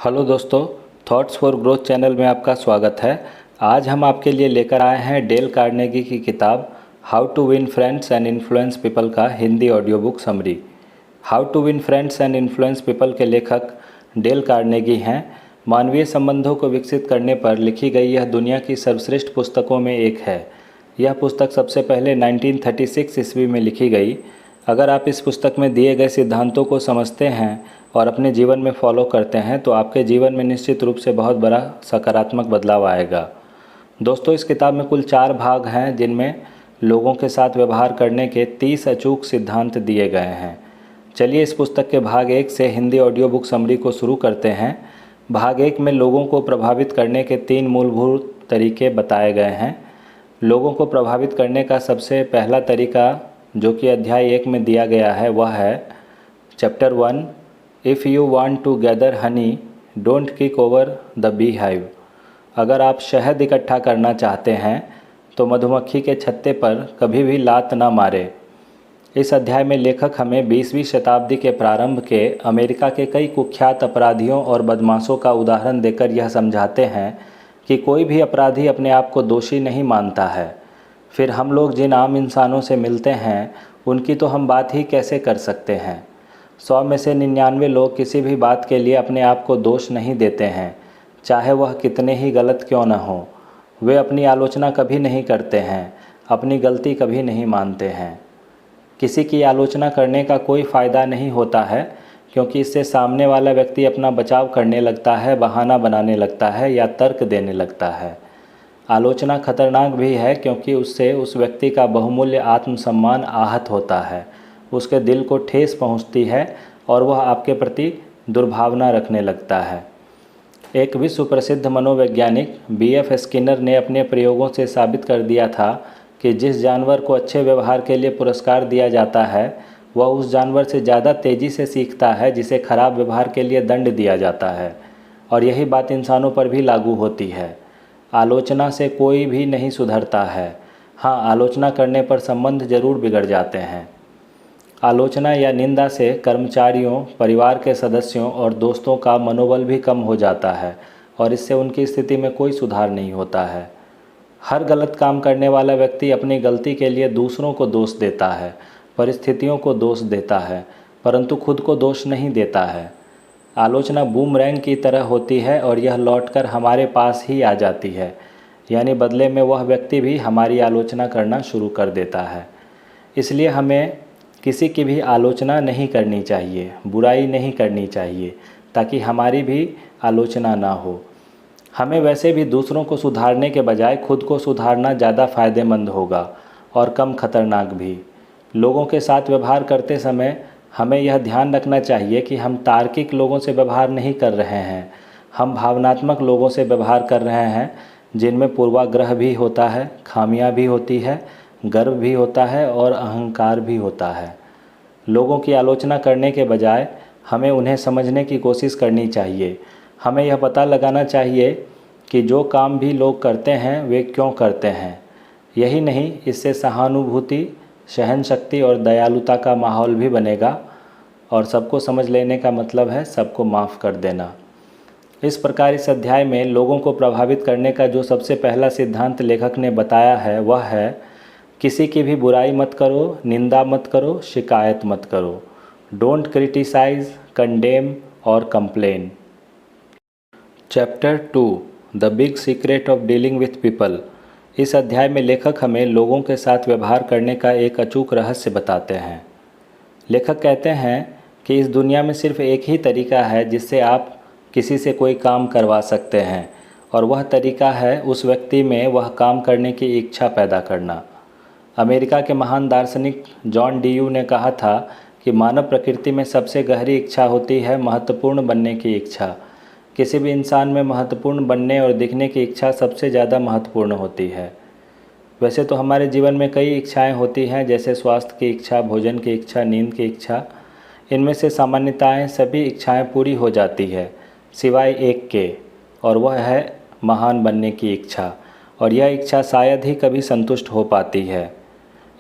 Hello दोस्तों, thoughts for growth channel में आपका स्वागत है। आज हम आपके लिए लेकर आए हैं डेल कार्नेगी की किताब how to win friends and influence people का Hindi audio book summary. How to win friends and influence people के लेखक डेल कार्नेगी हैं। मानवीय संबंधों को विकसित करने पर लिखी गई यह दुनिया की सर्वश्रेष्ठ पुस्तकों में एक है। यह पुस्तक सबसे पहले 1936 ईस्वी में लिखी गई। अगर आप इस पुस्तक में दिए गए सिद्धांतों को समझते हैं और अपने जीवन में फॉलो करते हैं तो आपके जीवन में निश्चित रूप से बहुत बड़ा सकारात्मक बदलाव आएगा। दोस्तों, इस किताब में कुल 4 भाग हैं जिनमें लोगों के साथ व्यवहार करने के 30 अचूक सिद्धांत दिए गए हैं। चलिए इस पुस्तक के भाग 1 से हिंदी ऑडियो बुक समरी को शुरू करते हैं। भाग 1 में लोगों को प्रभावित करने के 3 मूलभूत तरीके बताए गए हैं। लोगों को प्रभावित करने का सबसे पहला तरीका जो कि अध्याय 1 में दिया गया है वह है chapter 1, if you want to gather honey don't kick over the bee hive. अगर आप शहद इकट्ठा करना चाहते हैं तो मधुमक्खी के छत्ते पर कभी भी लात न मारे। इस अध्याय में लेखक हमें 20वीं शताब्दी के प्रारंभ के अमेरिका के कई कुख्यात अपराधियों और बदमाशों का उदाहरण देकर यह समझाते हैं कि कोई भी अपराधी अपने आप को दोषी नहीं मानता है। फिर हम लोग जिन आम इंसानों से मिलते हैं उनकी तो हम बात ही कैसे कर सकते हैं। 100 में से 99 लोग किसी भी बात के लिए अपने आप को दोष नहीं देते हैं, चाहे वह कितने ही गलत क्यों न हो। वे अपनी आलोचना कभी नहीं करते हैं, अपनी गलती कभी नहीं मानते हैं। किसी की आलोचना करने का कोई फ़ायदा नहीं होता है, क्योंकि इससे सामने वाला व्यक्ति अपना बचाव करने लगता है, बहाना बनाने लगता है या तर्क देने लगता है। आलोचना खतरनाक भी है क्योंकि उससे उस व्यक्ति का बहुमूल्य आत्मसम्मान आहत होता है, उसके दिल को ठेस पहुंचती है और वह आपके प्रति दुर्भावना रखने लगता है। एक विश्व प्रसिद्ध मनोवैज्ञानिक B.F. स्किनर ने अपने प्रयोगों से साबित कर दिया था कि जिस जानवर को अच्छे व्यवहार के लिए पुरस्कार दिया जाता है वह उस जानवर से ज़्यादा तेज़ी से सीखता है जिसे खराब व्यवहार के लिए दंड दिया जाता है। और यही बात इंसानों पर भी लागू होती है। आलोचना से कोई भी नहीं सुधरता है। हाँ, आलोचना करने पर संबंध जरूर बिगड़ जाते हैं। आलोचना या निंदा से कर्मचारियों, परिवार के सदस्यों और दोस्तों का मनोबल भी कम हो जाता है और इससे उनकी स्थिति में कोई सुधार नहीं होता है। हर गलत काम करने वाला व्यक्ति अपनी गलती के लिए दूसरों को दोष देता है, परिस्थितियों को दोष देता है, परंतु खुद को दोष नहीं देता है। आलोचना बूमरैंग की तरह होती है और यह लौटकर हमारे पास ही आ जाती है, यानी बदले में वह व्यक्ति भी हमारी आलोचना करना शुरू कर देता है। इसलिए हमें किसी की भी आलोचना नहीं करनी चाहिए, बुराई नहीं करनी चाहिए, ताकि हमारी भी आलोचना ना हो। हमें वैसे भी दूसरों को सुधारने के बजाय खुद को सुधारना ज़्यादा फ़ायदेमंद होगा और कम खतरनाक भी। लोगों के साथ व्यवहार करते समय हमें यह ध्यान रखना चाहिए कि हम तार्किक लोगों से व्यवहार नहीं कर रहे हैं, हम भावनात्मक लोगों से व्यवहार कर रहे हैं जिनमें पूर्वाग्रह भी होता है, खामियां भी होती है, गर्व भी होता है और अहंकार भी होता है। लोगों की आलोचना करने के बजाय हमें उन्हें समझने की कोशिश करनी चाहिए। हमें यह पता लगाना चाहिए कि जो काम भी लोग करते हैं वे क्यों करते हैं। यही नहीं, इससे सहानुभूति, सहनशक्ति और दयालुता का माहौल भी बनेगा और सबको समझ लेने का मतलब है सबको माफ़ कर देना। इस प्रकार इस अध्याय में लोगों को प्रभावित करने का जो सबसे पहला सिद्धांत लेखक ने बताया है वह है किसी की भी बुराई मत करो, निंदा मत करो, शिकायत मत करो। डोंट क्रिटिसाइज, कंडेम और complain. Chapter 2, the big secret of dealing with people. इस अध्याय में लेखक हमें लोगों के साथ व्यवहार करने का एक अचूक रहस्य बताते हैं। लेखक कहते हैं कि इस दुनिया में सिर्फ एक ही तरीका है जिससे आप किसी से कोई काम करवा सकते हैं, और वह तरीका है उस व्यक्ति में वह काम करने की इच्छा पैदा करना। अमेरिका के महान दार्शनिक जॉन डीयू ने कहा था कि मानव प्रकृति में सबसे गहरी इच्छा होती है महत्वपूर्ण बनने की इच्छा। किसी भी इंसान में महत्वपूर्ण बनने और दिखने की इच्छा सबसे ज़्यादा महत्वपूर्ण होती है। वैसे तो हमारे जीवन में कई इच्छाएं होती हैं, जैसे स्वास्थ्य की इच्छा, भोजन की इच्छा, नींद की इच्छा। इनमें से सामान्यताएं सभी इच्छाएं पूरी हो जाती है सिवाय एक के, और वह है महान बनने की इच्छा। और यह इच्छा शायद ही कभी संतुष्ट हो पाती है।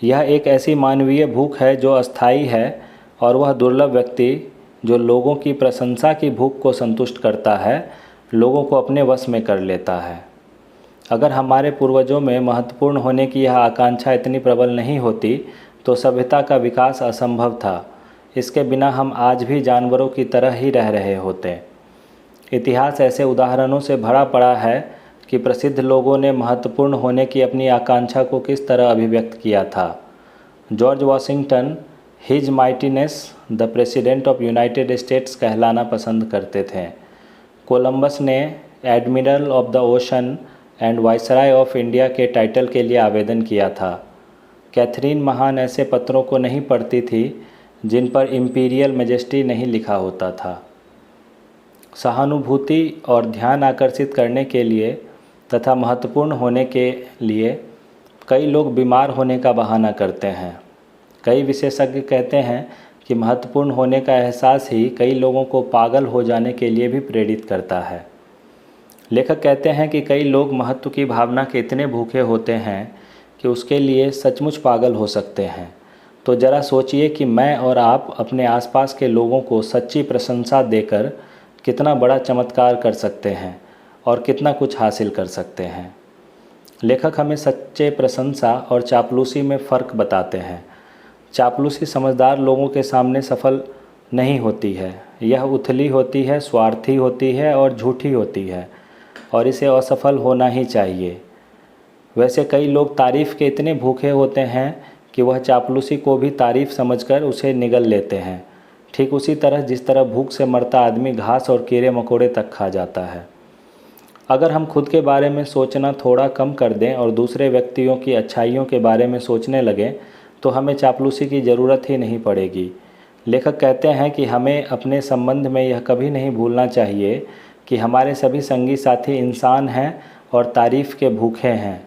यह एक ऐसी मानवीय भूख है जो अस्थायी है और वह दुर्लभ व्यक्ति जो लोगों की प्रशंसा की भूख को संतुष्ट करता है, लोगों को अपने वश में कर लेता है। अगर हमारे पूर्वजों में महत्वपूर्ण होने की यह आकांक्षा इतनी प्रबल नहीं होती तो सभ्यता का विकास असंभव था। इसके बिना हम आज भी जानवरों की तरह ही रह रहे होते। इतिहास ऐसे उदाहरणों से भरा पड़ा है कि प्रसिद्ध लोगों ने महत्वपूर्ण होने की अपनी आकांक्षा को किस तरह अभिव्यक्त किया था। George Washington his mightiness the president of United States कहलाना पसंद करते थे। कोलंबस ने admiral of the ocean and viceroy of India के टाइटल के लिए आवेदन किया था। कैथरीन महान ऐसे पत्रों को नहीं पढ़ती थी जिन पर इम्पीरियल मैजेस्टी नहीं लिखा होता था। सहानुभूति और ध्यान आकर्षित करने के लिए तथा महत्वपूर्ण होने के लिए कई लोग बीमार होने का बहाना करते हैं। कई विशेषज्ञ कहते हैं कि महत्वपूर्ण होने का एहसास ही कई लोगों को पागल हो जाने के लिए भी प्रेरित करता है। लेखक कहते हैं कि कई लोग महत्व की भावना के इतने भूखे होते हैं कि उसके लिए सचमुच पागल हो सकते हैं। तो ज़रा सोचिए कि मैं और आप अपने आसपास के लोगों को सच्ची प्रशंसा देकर कितना बड़ा चमत्कार कर सकते हैं और कितना कुछ हासिल कर सकते हैं। लेखक हमें सच्चे प्रशंसा और चापलूसी में फ़र्क बताते हैं। चापलूसी समझदार लोगों के सामने सफल नहीं होती है। यह उथली होती है, स्वार्थी होती है और झूठी होती है और इसे असफल होना ही चाहिए। वैसे कई लोग तारीफ़ के इतने भूखे होते हैं कि वह चापलूसी को भी तारीफ़ समझकर उसे निगल लेते हैं। ठीक उसी तरह जिस तरह भूख से मरता आदमी घास और कीड़े मकोड़े तक खा जाता है। अगर हम खुद के बारे में सोचना थोड़ा कम कर दें और दूसरे व्यक्तियों की अच्छाइयों के बारे में सोचने लगें तो हमें चापलूसी की ज़रूरत ही नहीं पड़ेगी। लेखक कहते हैं कि हमें अपने संबंध में यह कभी नहीं भूलना चाहिए कि हमारे सभी संगी साथी इंसान हैं और तारीफ़ के भूखे हैं।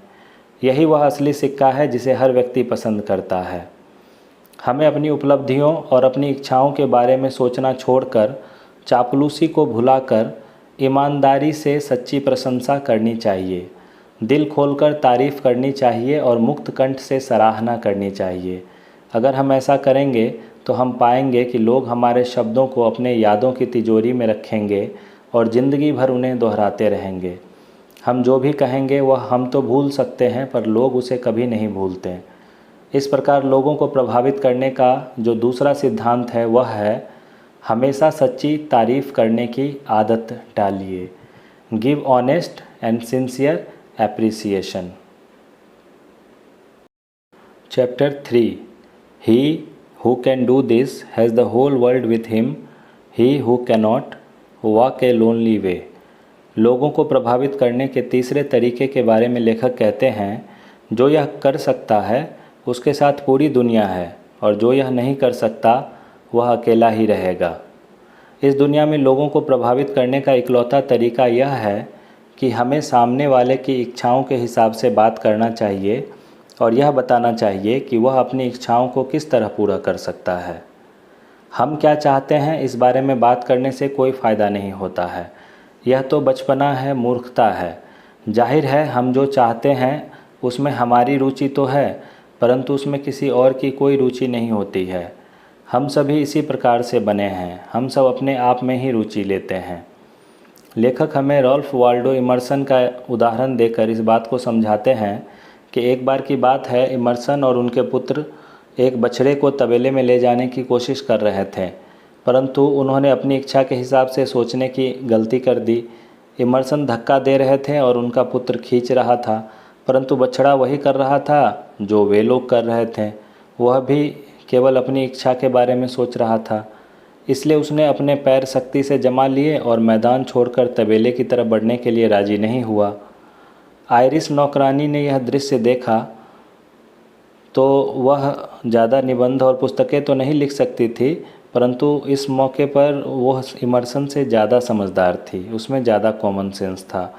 यही वह असली सिक्का है जिसे हर व्यक्ति पसंद करता है। हमें अपनी उपलब्धियों और अपनी इच्छाओं के बारे में सोचना छोड़कर चापलूसी को भुलाकर ईमानदारी से सच्ची प्रशंसा करनी चाहिए। दिल खोलकर तारीफ़ करनी चाहिए और मुक्त कंठ से सराहना करनी चाहिए। अगर हम ऐसा करेंगे तो हम पाएंगे कि लोग हमारे शब्दों को अपने यादों की तिजोरी में रखेंगे और ज़िंदगी भर उन्हें दोहराते रहेंगे। हम जो भी कहेंगे वह हम तो भूल सकते हैं पर लोग उसे कभी नहीं भूलते। इस प्रकार लोगों को प्रभावित करने का जो दूसरा सिद्धांत है वह है हमेशा सच्ची तारीफ़ करने की आदत डालिए। Give honest and sincere appreciation. Chapter 3 He who can do this has the whole world with him. He who cannot walk a lonely way. लोगों को प्रभावित करने के तीसरे तरीके के बारे में लेखक कहते हैं जो यह कर सकता है उसके साथ पूरी दुनिया है और जो यह नहीं कर सकता वह अकेला ही रहेगा। इस दुनिया में लोगों को प्रभावित करने का इकलौता तरीका यह है कि हमें सामने वाले की इच्छाओं के हिसाब से बात करना चाहिए और यह बताना चाहिए कि वह अपनी इच्छाओं को किस तरह पूरा कर सकता है। हम क्या चाहते हैं इस बारे में बात करने से कोई फ़ायदा नहीं होता है। यह तो बचपना है, मूर्खता है। जाहिर है हम जो चाहते हैं उसमें हमारी रुचि तो है परंतु उसमें किसी और की कोई रुचि नहीं होती है। हम सभी इसी प्रकार से बने हैं। हम सब अपने आप में ही रुचि लेते हैं। लेखक हमें रॉल्फ वाल्डो इमर्सन का उदाहरण देकर इस बात को समझाते हैं कि एक बार की बात है, इमर्सन और उनके पुत्र एक बछड़े को तबेले में ले जाने की कोशिश कर रहे थे परंतु उन्होंने अपनी इच्छा के हिसाब से सोचने की गलती कर दी। इमर्सन धक्का दे रहे थे और उनका पुत्र खींच रहा था परंतु बछड़ा वही कर रहा था जो वे लोग कर रहे थे। वह भी केवल अपनी इच्छा के बारे में सोच रहा था। इसलिए उसने अपने पैर सख्ती से जमा लिए और मैदान छोड़कर तबेले की तरफ बढ़ने के लिए राजी नहीं हुआ। आयरिश नौकरानी ने यह दृश्य देखा तो वह ज़्यादा निबंध और पुस्तकें तो नहीं लिख सकती थी परंतु इस मौके पर वह इमर्सन से ज़्यादा समझदार थी। उसमें ज़्यादा कॉमन सेंस था।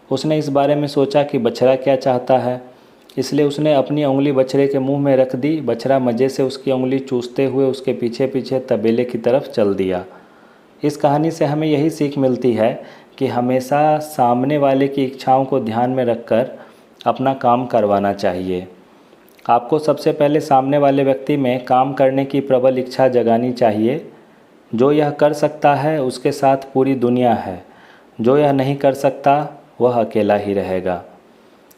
उसने इस बारे में सोचा कि बछड़ा क्या चाहता है, इसलिए उसने अपनी उंगली बछड़े के मुंह में रख दी। बछड़ा मज़े से उसकी उंगली चूसते हुए उसके पीछे पीछे तबेले की तरफ चल दिया। इस कहानी से हमें यही सीख मिलती है कि हमेशा सामने वाले की इच्छाओं को ध्यान में रखकर अपना काम करवाना चाहिए। आपको सबसे पहले सामने वाले व्यक्ति में काम करने की प्रबल इच्छा जगानी चाहिए। जो यह कर सकता है उसके साथ पूरी दुनिया है, जो यह नहीं कर सकता वह अकेला ही रहेगा।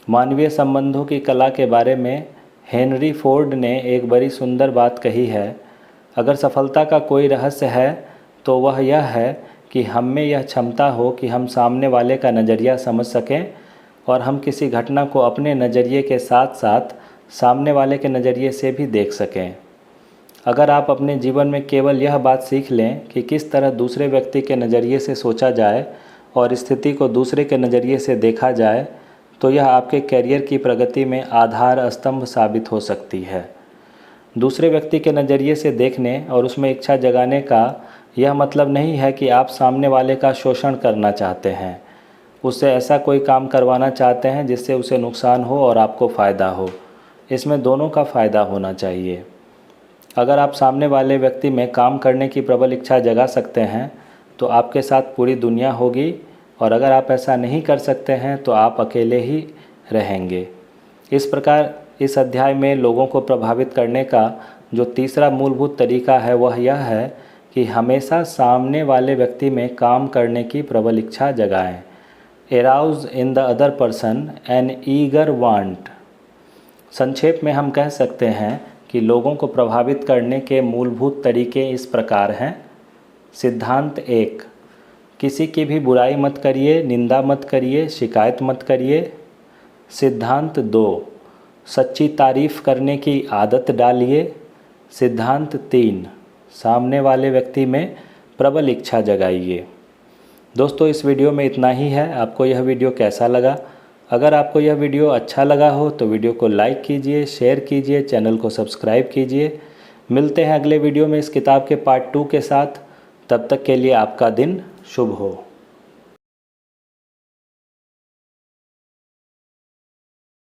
मानवीय संबंधों की कला के बारे में हेनरी फोर्ड ने एक बड़ी सुंदर बात कही है। अगर सफलता का कोई रहस्य है तो वह यह है कि हम में यह क्षमता हो कि हम सामने वाले का नज़रिया समझ सकें और हम किसी घटना को अपने नज़रिए के साथ साथ सामने वाले के नज़रिए से भी देख सकें। अगर आप अपने जीवन में केवल यह बात सीख लें कि किस तरह दूसरे व्यक्ति के नज़रिए से सोचा जाए और स्थिति को दूसरे के नज़रिए से देखा जाए, तो यह आपके करियर की प्रगति में आधार स्तंभ साबित हो सकती है। दूसरे व्यक्ति के नज़रिए से देखने और उसमें इच्छा जगाने का यह मतलब नहीं है कि आप सामने वाले का शोषण करना चाहते हैं, उससे ऐसा कोई काम करवाना चाहते हैं जिससे उसे नुकसान हो और आपको फ़ायदा हो। इसमें दोनों का फ़ायदा होना चाहिए। अगर आप सामने वाले व्यक्ति में काम करने की प्रबल इच्छा जगा सकते हैं तो आपके साथ पूरी दुनिया होगी, और अगर आप ऐसा नहीं कर सकते हैं तो आप अकेले ही रहेंगे। इस प्रकार इस अध्याय में लोगों को प्रभावित करने का जो तीसरा मूलभूत तरीका है वह यह है कि हमेशा सामने वाले व्यक्ति में काम करने की प्रबल इच्छा जगाएं। Arouse in the other person an eager want. संक्षेप में हम कह सकते हैं कि लोगों को प्रभावित करने के मूलभूत तरीके इस प्रकार हैं। सिद्धांत 1, किसी की भी बुराई मत करिए, निंदा मत करिए, शिकायत मत करिए। सिद्धांत 2, सच्ची तारीफ़ करने की आदत डालिए। सिद्धांत 3, सामने वाले व्यक्ति में प्रबल इच्छा जगाइए। दोस्तों, इस वीडियो में इतना ही है। आपको यह वीडियो कैसा लगा? अगर आपको यह वीडियो अच्छा लगा हो तो वीडियो को लाइक कीजिए, शेयर कीजिए, चैनल को सब्सक्राइब कीजिए। मिलते हैं अगले वीडियो में इस किताब के पार्ट 2 के साथ। तब तक के लिए आपका दिन शुभ हो।